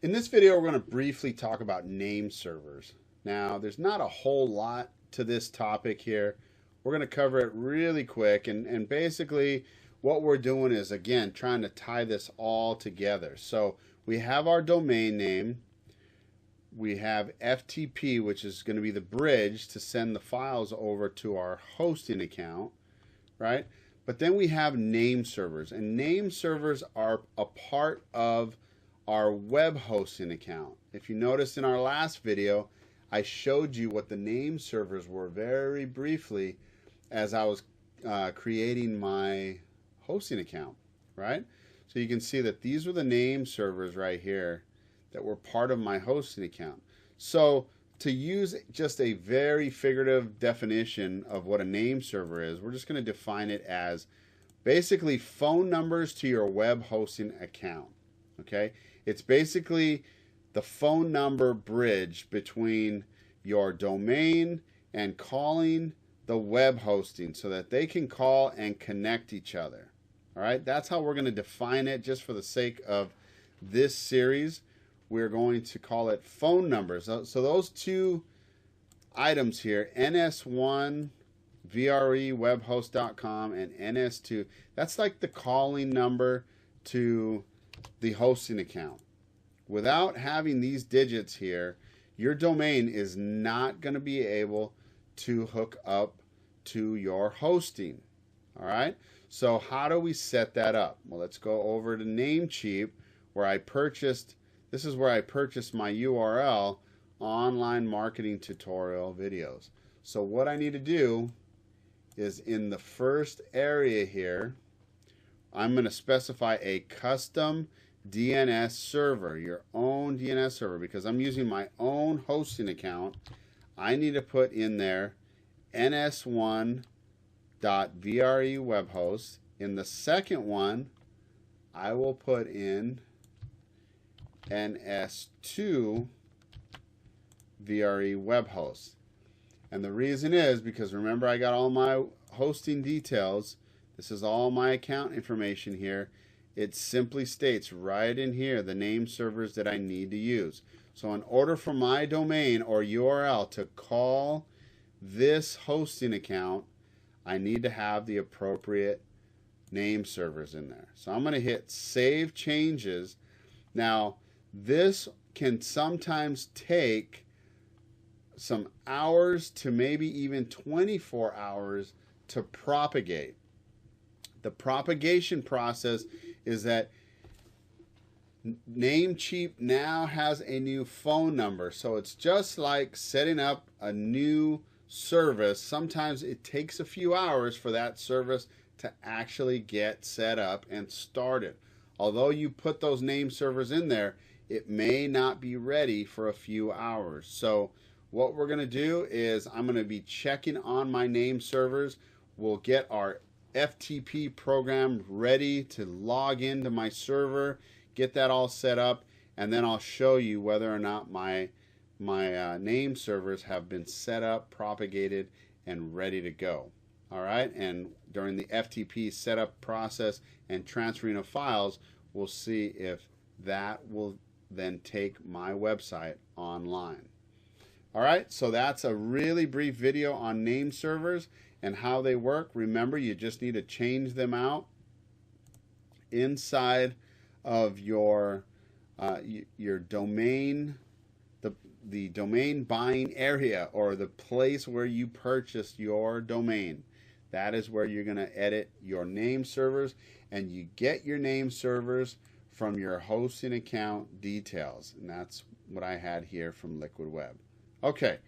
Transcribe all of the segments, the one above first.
In this video, we're going to briefly talk about name servers. Now, there's not a whole lot to this topic here. We're going to cover it really quick, and basically what we're doing is, again, trying to tie this all together. So we have our domain name. We have FTP, which is going to be the bridge to send the files over to our hosting account, right? But then we have name servers, and name servers are a part of our web hosting account. If you noticed in our last video, I showed you what the name servers were very briefly as I was creating my hosting account, right? So you can see that these were the name servers right here that were part of my hosting account. So to use just a very figurative definition of what a name server is, we're just going to define it as basically phone numbers to your web hosting account. Okay, it's basically the phone number bridge between your domain and calling the web hosting so that they can call and connect each other. All right, that's how we're going to define it. Just for the sake of this series, we're going to call it phone numbers. So those two items here, NS1 vrewebhost.com and NS2, that's like the calling number to the hosting account. Without having these digits here, your domain is not going to be able to hook up to your hosting. All right, so how do we set that up? Well, let's go over to Namecheap, where I purchased, this is where I purchased my URL, online marketing tutorial videos. So what I need to do is in the first area here, I'm going to specify a custom DNS server, your own DNS server, because I'm using my own hosting account. I need to put in there ns1.vrewebhost. In the second one, I will put in ns2.vrewebhost. And the reason is because remember, I got all my hosting details. This is all my account information here. It simply states right in here the name servers that I need to use. So in order for my domain or URL to call this hosting account, I need to have the appropriate name servers in there. So I'm going to hit Save Changes. Now, this can sometimes take some hours to maybe even 24 hours to propagate. The propagation process is that Namecheap now has a new phone number. So it's just like setting up a new service. Sometimes it takes a few hours for that service to actually get set up and started. Although you put those name servers in there, it may not be ready for a few hours. So what we're going to do is I'm going to be checking on my name servers. We'll get our FTP program ready to log into my server, get that all set up, and then I'll show you whether or not my name servers have been set up, propagated, and ready to go. All right, and during the FTP setup process and transferring of files, we'll see if that will then take my website online. All right, so that's a really brief video on name servers and how they work. Remember, you just need to change them out inside of your domain, the domain buying area, or the place where you purchased your domain. That is where you're going to edit your name servers, and you get your name servers from your hosting account details, and that's what I had here from Liquid Web. Okay,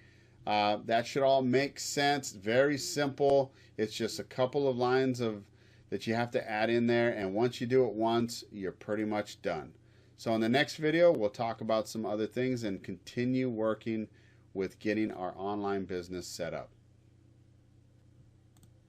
that should all make sense. Very simple. It's just a couple of lines that you have to add in there, and once you do it once, you're pretty much done. So in the next video, we'll talk about some other things and continue working with getting our online business set up.